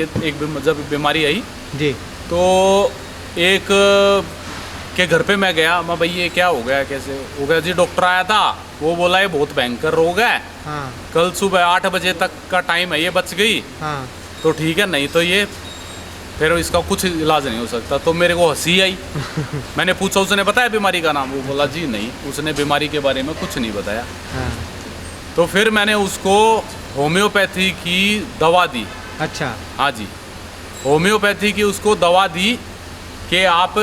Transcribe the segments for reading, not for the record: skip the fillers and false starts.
एक जब बीमारी आई जी। तो एक के घर पे मैं गया, मैं भाई ये क्या हो गया, कैसे हो गया जी। डॉक्टर आया था, वो बोला ये बहुत भयंकर रोग है, हाँ कल सुबह 8 बजे तक का टाइम है, ये बच गई हाँ तो ठीक है, नहीं तो ये फिर इसका कुछ इलाज नहीं हो सकता। तो मेरे को हंसी आई। मैंने पूछा उसने बताया बीमारी का नाम, वो बोला जी नहीं, उसने बीमारी के बारे में कुछ नहीं बताया। हाँ। तो फिर मैंने उसको होम्योपैथी की दवा दी। अच्छा। हाँ जी, होम्योपैथी की उसको दवा दी कि आप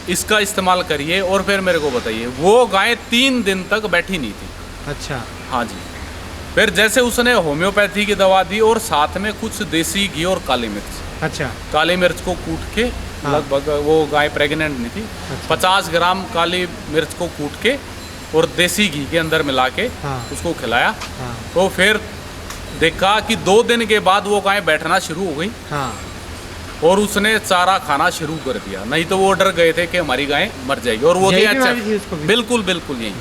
इसका इस्तेमाल करिए और फिर मेरे को बताइए। वो गाय 3 दिन तक बैठी नहीं थी। अच्छा। हाँ जी। फिर जैसे उसने होम्योपैथी की दवा दी और साथ में कुछ देसी घी और काली मिर्च, अच्छा। काली मिर्च को कूट के, हाँ। लगभग वो गाय प्रेग्नेंट नहीं थी, अच्छा। 50 ग्राम काली मिर्च को कूट के और देसी घी के अंदर मिला के हाँ। उसको खिलाया। हाँ। तो फिर देखा कि 2 दिन के बाद वो गाय बैठना शुरू हो गई हाँ। और उसने चारा खाना शुरू कर दिया। नहीं तो वो डर गए थे कि हमारी गाय मर जाएगी। और वो थी यही बीमारी थी HF, उसको भी? बिल्कुल बिल्कुल यही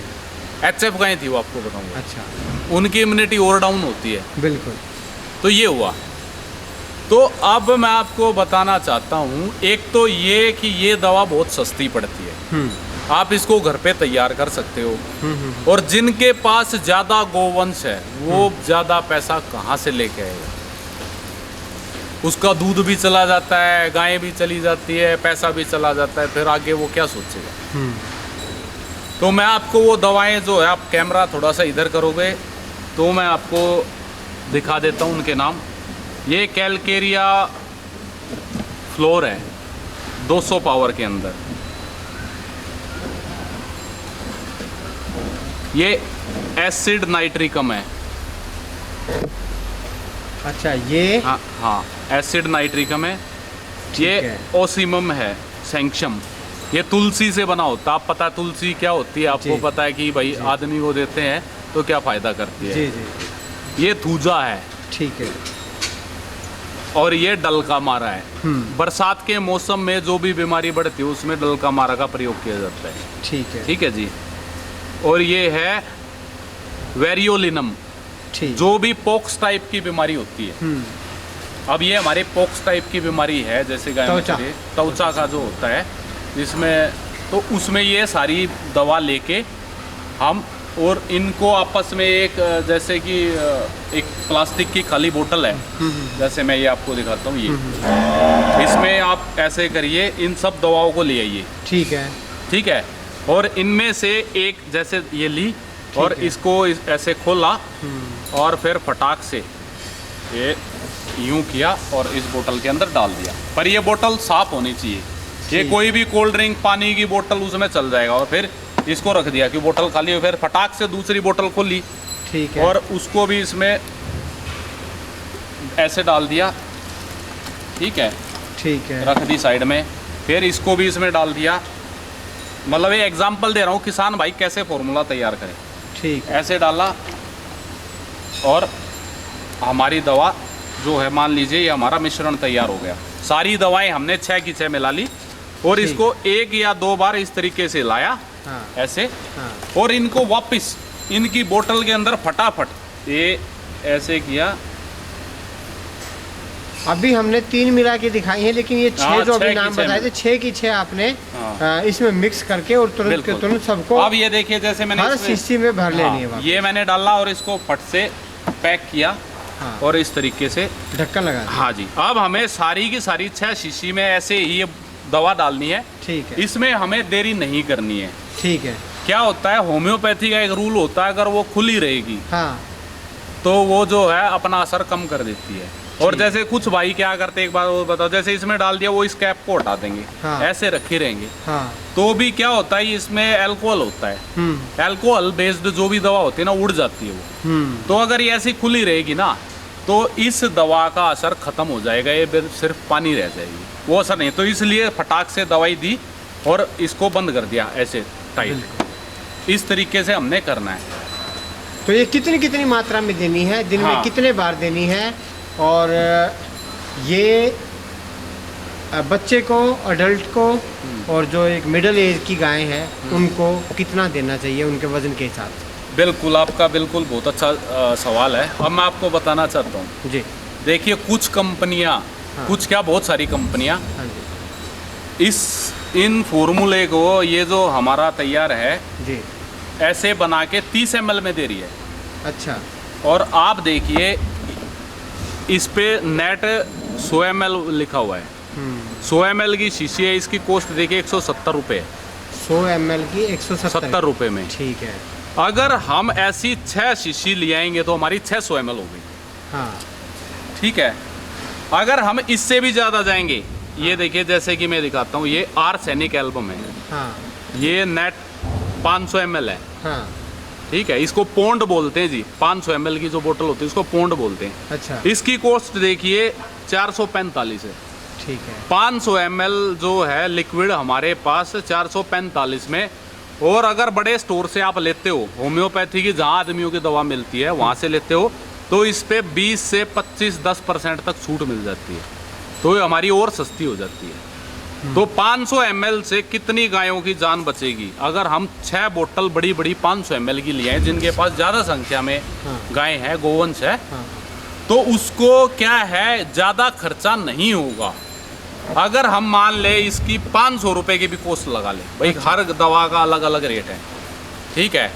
HF गाय थी वो, आपको बताऊंगा। अच्छा। उनकी इम्यूनिटी और डाउन होती है। बिल्कुल। तो ये हुआ। तो अब मैं आपको बताना चाहता हूँ, एक तो ये कि ये दवा बहुत सस्ती पड़ती है, आप इसको घर पे तैयार कर सकते हो। और जिनके पास ज़्यादा गोवंश है वो ज़्यादा पैसा कहाँ से लेके आएगा। उसका दूध भी चला जाता है, गायें भी चली जाती है, पैसा भी चला जाता है, फिर आगे वो क्या सोचेगा। तो मैं आपको वो दवाएं जो है, आप कैमरा थोड़ा सा इधर करोगे तो मैं आपको दिखा देता हूँ उनके नाम। ये कैलकेरिया फ्लोर है 200 पावर के अंदर। ये एसिड नाइट्रिकम है। अच्छा। ये हाँ हाँ, एसिड नाइट्रिकम है। ये है। ओसिमम है, सैंक्शम। ये तुलसी से बना होता है। आप पता है तुलसी क्या होती है, आपको जी। पता है कि भाई जी। आदमी को देते हैं तो क्या फ़ायदा करती है। जी जी। ये थूजा है। ठीक है। और ये डलका मारा है। बरसात के मौसम में जो भी बीमारी बढ़ती है उसमें डलका मारा का प्रयोग किया जाता है। ठीक है। ठीक है जी। और ये है वेरियोलिनम, ठीक। जो भी पॉक्स टाइप की बीमारी होती है। अब ये हमारे पॉक्स टाइप की बीमारी है, जैसे गाय में त्वचा का जो होता है इसमें, तो उसमें ये सारी दवा लेके हम, और इनको आपस में एक, जैसे कि एक प्लास्टिक की खाली बोतल है, जैसे मैं ये आपको दिखाता हूँ, ये इसमें आप ऐसे करिए, इन सब दवाओं को ले आइए। ठीक है। ठीक है। और इनमें से एक, जैसे ये ली और इसको ऐसे खोला और फिर फटाक से ये यूं किया और इस बोतल के अंदर डाल दिया। पर ये बोतल साफ होनी चाहिए। ये कोई भी कोल्ड ड्रिंक, पानी की बोतल उसमें चल जाएगा। और फिर इसको रख दिया कि बोतल खाली हो, फिर फटाक से दूसरी बोतल खोली। ठीक है। और उसको भी इसमें ऐसे डाल दिया। ठीक है। ठीक है। रख दी साइड में। फिर इसको भी इसमें डाल दिया। मतलब ये एग्जाम्पल दे रहा हूँ, किसान भाई कैसे फॉर्मूला तैयार करें। ठीक। ऐसे डाला और हमारी दवा जो है, मान लीजिए ये हमारा मिश्रण तैयार हो गया। सारी दवाएं हमने 6 की 6 मिला ली और इसको 1 या 2 बार इस तरीके से लाया। हाँ। ऐसे। हाँ। और इनको वापस इनकी बोतल के अंदर फटाफट ये ऐसे किया। अभी हमने 3 मिला के दिखाई है, लेकिन ये 6 जो अभी 6 की नाम 6 बताए थे, 6 की 6 आपने हाँ। इसमें मिक्स करके और तुरंत के बिल्कुल। तुरंत सबको अब ये देखिए, जैसे मैंने हर इसमें- शीशी में भर लेनी है हाँ, वापस। ये मैंने डाला और इसको फट से पैक किया। हाँ। और इस तरीके से ढक्कन लगा दिया। हाँ जी। अब हमें सारी की सारी 6 शीशी में ऐसे ही ये दवा डालनी है। ठीक है। इसमें हमें देरी नहीं करनी है। ठीक है। क्या होता है, होम्योपैथी का एक रूल होता है, अगर वो खुली रहेगी हाँ। तो वो जो है अपना असर कम कर देती है। और जैसे कुछ भाई क्या करते, एक बार वो बताओ, जैसे इसमें डाल दिया वो इस कैप को हटा देंगे। हाँ। ऐसे रखे रहेंगे। हाँ। तो भी क्या होता है, इसमें अल्कोहल होता है। अल्कोहल बेस्ड जो भी दवा होती है ना, उड़ जाती है वो। तो अगर ये ऐसी खुली रहेगी ना, तो इस दवा का असर खत्म हो जाएगा, ये सिर्फ पानी रह जाएगी, वो असर नहीं। तो इसलिए फटाक से दवाई दी और इसको बंद कर दिया ऐसे टाइट। इस तरीके से हमने करना है। तो ये कितनी कितनी मात्रा में देनी है, दिन में हाँ। कितने बार देनी है, और ये बच्चे को, अडल्ट को, और जो एक मिडिल एज की गाय है उनको कितना देना चाहिए उनके वजन के हिसाब से? बिल्कुल, आपका बिल्कुल बहुत अच्छा सवाल है। अब मैं आपको बताना चाहता हूँ। जी। देखिए, कुछ कंपनियाँ हाँ। कुछ क्या बहुत सारी कंपनियां हाँ जी इन फॉर्मूले को ये जो हमारा तैयार है जी। ऐसे बना के 30 ml में दे रही है। अच्छा। और आप देखिए इस पे नेट 100 ml लिखा हुआ है। 100 ml की शीशी है, इसकी कॉस्ट देखिए 170 रुपये। 100 ml की 170 रुपये में। ठीक है। अगर हम ऐसी 6 शीशी ले आएंगे तो हमारी 600 ml हो गई। हाँ ठीक है। अगर हम इससे भी ज़्यादा जाएंगे, ये देखिए जैसे कि मैं दिखाता हूँ, ये आर्सेनिक एल्बम है। हाँ ये नेट 500 ml है। हाँ। ठीक है, इसको पोंड बोलते हैं जी। 500 ml की जो बोतल होती है उसको पोंड बोलते हैं। अच्छा। इसकी कॉस्ट देखिए 445 है। ठीक है। 500 ml जो है लिक्विड हमारे पास 445 में। और अगर बड़े स्टोर से आप लेते हो, होम्योपैथी की जहाँ आदमियों की दवा मिलती है वहाँ से लेते हो, तो इस पे 20 से 25-10% तक छूट मिल जाती है, तो ये हमारी और सस्ती हो जाती है। तो 500 ml से कितनी गायों की जान बचेगी? अगर हम 6 बोतल बड़ी बड़ी 500 ml की लिए हैं, जिनके पास ज़्यादा संख्या में गाय है, गोवंश है, तो उसको क्या है, ज़्यादा खर्चा नहीं होगा। अगर हम मान ले इसकी 500 रुपये की भी कॉस्ट लगा ले, भाई हर दवा का अलग अलग रेट है, ठीक है,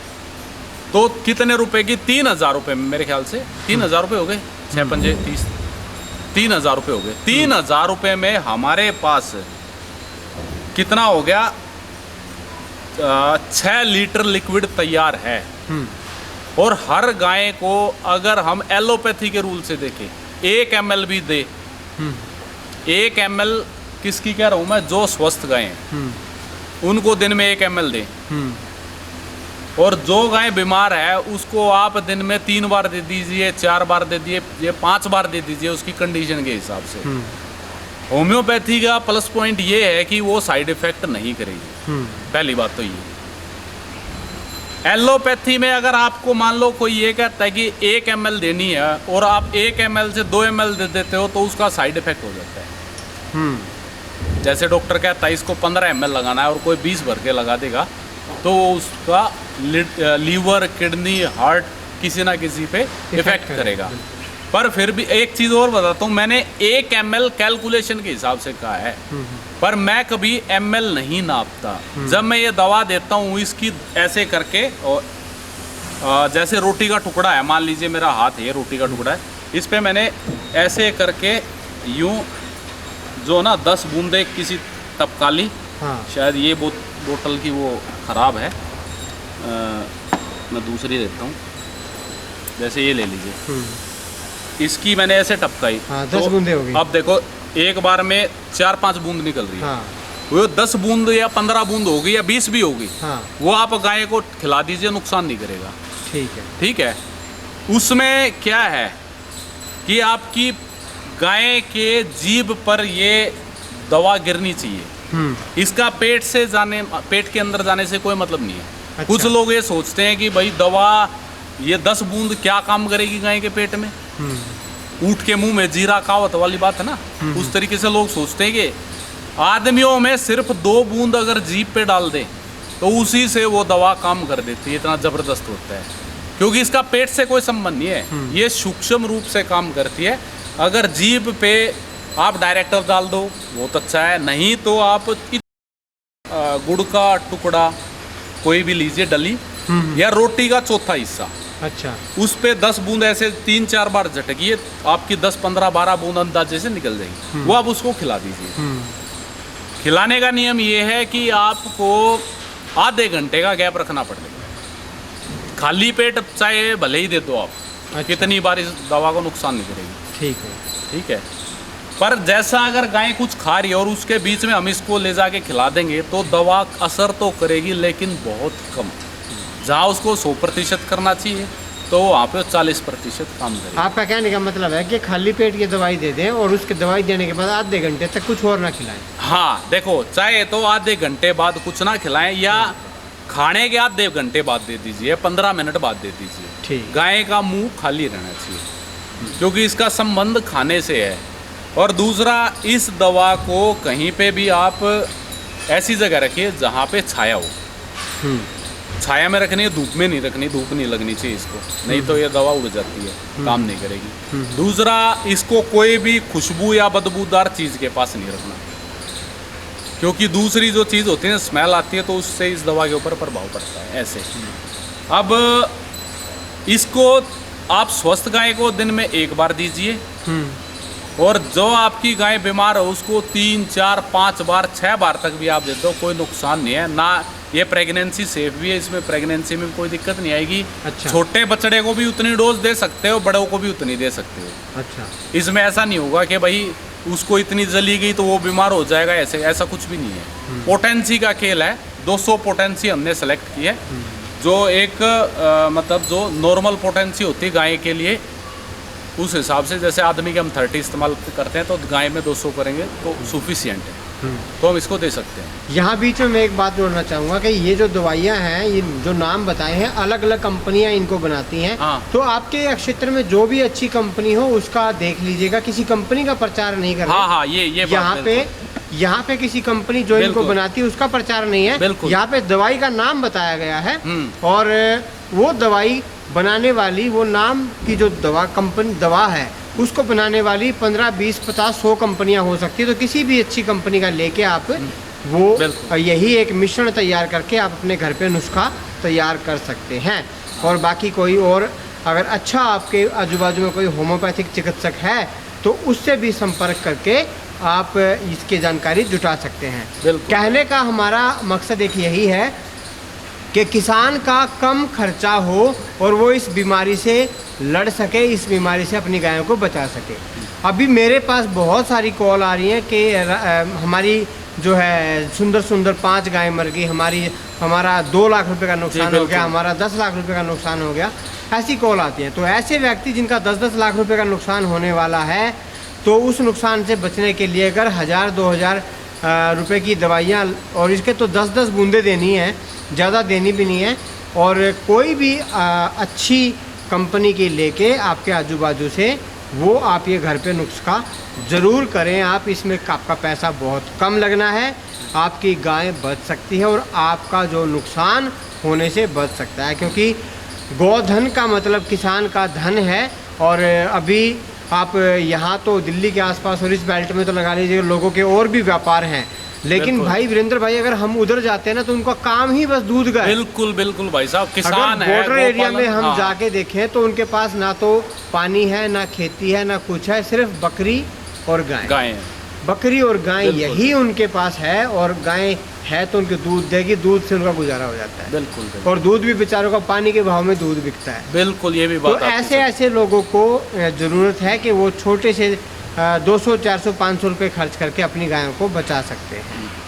तो कितने रुपए की? 3000 रुपये में, मेरे ख्याल से 3000 रुपये हो गए, 6 पंजे 30, 3000 रुपये हो गए। 3000 रुपये में हमारे पास कितना हो गया? 6 लीटर लिक्विड तैयार है। और हर गाय को अगर हम एलोपैथी के रूल से देखें, 1 ml भी दे, 1 ml किसकी कह रहा हूँ मैं, जो स्वस्थ गाय हैं उनको दिन में 1 ml दें। और जो गाय बीमार है उसको आप दिन में 3 बार दे दीजिए, 4 बार दे दीजिए, 5 बार दे दीजिए, उसकी कंडीशन के हिसाब से। होम्योपैथी का प्लस पॉइंट ये है कि वो साइड इफेक्ट नहीं करेगी, पहली बात तो ये। एलोपैथी में अगर आपको मान लो कोई ये कहता है कि 1 ml देनी है और आप 1 ml से 2 ml दे देते हो, तो उसका साइड इफेक्ट हो जाता है। जैसे डॉक्टर कहता है इसको 15 ml लगाना है और कोई 20 भर के लगा देगा, तो उसका लीवर, किडनी, हार्ट किसी ना किसी पे इफेक्ट करेगा। पर फिर भी एक चीज़ और बताता हूँ, मैंने 1 ml कैलकुलेशन के हिसाब से कहा है, पर मैं कभी ml नहीं नापता। जब मैं ये दवा देता हूँ इसकी ऐसे करके, और जैसे रोटी का टुकड़ा है, मान लीजिए मेरा हाथ है, रोटी का टुकड़ा है, इस पे मैंने ऐसे करके यूँ जो ना 10 बूंदे किसी तपकाली, शायद ये बोतल की वो ख़राब है, मैं दूसरी देता हूँ, जैसे ये ले लीजिए, इसकी मैंने ऐसे टपकाई, 10 बूंदे हो गई। अब देखो एक बार में 4-5 बूंद निकल रही है। वो 10 बूंद या 15 बूंद होगी या 20 भी होगी, वो आप गाय को खिला दीजिए, नुकसान नहीं करेगा। ठीक है। ठीक है। उसमें क्या है कि आपकी गाय के जीभ पर ये दवा गिरनी चाहिए। इसका पेट के अंदर जाने से कोई मतलब नहीं है। अच्छा। कुछ लोग ये सोचते हैं कि भाई दवा ये 10 बूंद क्या काम करेगी गाय के पेट में, ऊँट के मुंह में जीरा कहावत वाली बात है ना, उस तरीके से लोग सोचते हैं कि आदमियों में सिर्फ 2 बूंद अगर जीभ पे डाल दे तो उसी से वो दवा काम कर देती है, इतना ज़बरदस्त होता है, क्योंकि इसका पेट से कोई संबंध नहीं है, ये सूक्ष्म रूप से काम करती है। अगर जीभ पे आप डायरेक्ट डाल दो बहुत अच्छा है, नहीं तो आप गुड़ का टुकड़ा कोई भी लीजिए, डली या रोटी का चौथा हिस्सा, अच्छा, उस पे 10 बूंद ऐसे 3-4 बार झटकिए, आपकी 10, 15, 12 बूंद अंदाजे से निकल जाएगी, वो आप उसको खिला दीजिए। खिलाने का नियम ये है कि आपको आधे घंटे का गैप रखना पड़ेगा। खाली पेट चाहे भले ही दे दो आप, अच्छा। कितनी बार इस दवा को नुकसान नहीं करेगी। ठीक है, ठीक है। पर जैसा अगर गाय कुछ खा रही है और उसके बीच में हम इसको ले जाके खिला देंगे तो दवा असर तो करेगी लेकिन बहुत कम। जहाँ उसको 100% करना चाहिए तो वहाँ पे 40% काम करेगी। आपका कहने का मतलब है कि खाली पेट ये दवाई दे दें और उसके दवाई देने के बाद आधे घंटे तक कुछ और ना खिलाएं। हाँ, देखो चाहे तो आधे घंटे बाद कुछ ना खिलाएं या खाने के आधे घंटे बाद दे दीजिए, 15 मिनट बाद दे दीजिए। ठीक। गाय का मुंह खाली रहना चाहिए क्योंकि इसका संबंध खाने से है। और दूसरा, इस दवा को कहीं पे भी आप ऐसी जगह रखिए जहाँ पे छाया हो। छाया में रखनी है, धूप में नहीं रखनी, धूप नहीं लगनी चाहिए इसको, नहीं तो ये दवा उड़ जाती है, काम नहीं करेगी। दूसरा, इसको कोई भी खुशबू या बदबूदार चीज़ के पास नहीं रखना, क्योंकि दूसरी जो चीज़ होती है स्मेल आती है, तो उससे इस दवा के ऊपर प्रभाव पड़ता है। ऐसे अब इसको आप स्वस्थ गाय को दिन में 1 बार दीजिए, और जो आपकी गाय बीमार हो उसको 3, 4, 5 बार, 6 बार तक भी आप दे दो, कोई नुकसान नहीं है ना। ये प्रेगनेंसी सेफ भी है, इसमें प्रेगनेंसी में कोई दिक्कत नहीं आएगी। अच्छा। छोटे बछड़े को भी उतनी डोज दे सकते हो, बड़ों को भी उतनी दे सकते हो। अच्छा। इसमें ऐसा नहीं होगा कि भाई उसको इतनी जली गई तो वो बीमार हो जाएगा, ऐसा कुछ भी नहीं है। पोटेंसी का खेल है, 200 पोटेंसी हमने सेलेक्ट की है, जो एक मतलब जो नॉर्मल पोटेंसी होती है गाय के लिए, उस हिसाब से जैसे आदमी के हम 30 इस्तेमाल करते हैं, तो गाय में 200 करेंगे तो सफिशिएंट है, तो हम इसको दे सकते हैं। यहाँ बीच में मैं एक बात जोड़ना चाहूँगा कि ये जो दवाइयाँ हैं, ये जो नाम बताए हैं, अलग अलग कंपनियाँ इनको बनाती हैं। हाँ। तो आपके क्षेत्र में जो भी अच्छी कंपनी हो उसका देख लीजिएगा, किसी कंपनी का प्रचार नहीं करना। हाँ, ये यहाँ पे किसी कंपनी जो इनको बनाती है उसका प्रचार नहीं है। यहाँ पे दवाई का नाम बताया गया है, और वो दवाई बनाने वाली, वो नाम की जो दवा है उसको बनाने वाली 15, 20, 50, 100 कंपनियां हो सकती है। तो किसी भी अच्छी कंपनी का लेके आप वो यही एक मिश्रण तैयार करके आप अपने घर पे नुस्खा तैयार कर सकते हैं। और बाकी कोई और अगर अच्छा आपके आजू बाजू में कोई होम्योपैथिक चिकित्सक है तो उससे भी संपर्क करके आप इसकी जानकारी जुटा सकते हैं। कहने का हमारा मकसद एक यही है कि किसान का कम खर्चा हो और वो इस बीमारी से लड़ सके, इस बीमारी से अपनी गायों को बचा सके। अभी मेरे पास बहुत सारी कॉल आ रही हैं कि हमारी जो है सुंदर सुंदर 5 गाय मर गई, हमारा 2 लाख रुपए का नुकसान हो गया, हमारा 10 लाख रुपए का नुकसान हो गया, ऐसी कॉल आती है। तो ऐसे व्यक्ति जिनका 10-10 लाख रुपए का नुकसान होने वाला है, तो उस नुकसान से बचने के लिए अगर 1000-2000 रुपए की दवाइयाँ, और इसके तो 10-10 बूंदे देनी है, ज़्यादा देनी भी नहीं है, और कोई भी अच्छी कंपनी की लेके आपके आजू बाजू से वो आप ये घर पे नुस्खा ज़रूर करें। आप इसमें आपका पैसा बहुत कम लगना है, आपकी गाय बच सकती है और आपका जो नुकसान होने से बच सकता है, क्योंकि गोधन का मतलब किसान का धन है। और अभी आप यहाँ तो दिल्ली के आसपास और इस बेल्ट में तो लगा लीजिए लोगों के और भी व्यापार हैं, लेकिन भाई वीरेंद्र भाई अगर हम उधर जाते हैं ना तो उनका काम ही बस दूध का है। बिल्कुल भाई साहब, किसान है, बॉर्डर एरिया में हम जाके देखें तो उनके पास ना तो पानी है, ना खेती है, ना कुछ है, सिर्फ बकरी और गाय। बकरी और गाय यही उनके पास है, और गाय है तो उनके दूध देगी, दूध से उनका गुजारा हो जाता है। बिल्कुल। और दूध भी बेचारों का पानी के भाव में दूध बिकता है। बिल्कुल, ये भी बात। तो ऐसे लोगों को ज़रूरत है कि वो छोटे से 200, 400, 500 रुपये खर्च करके अपनी गायों को बचा सकते हैं।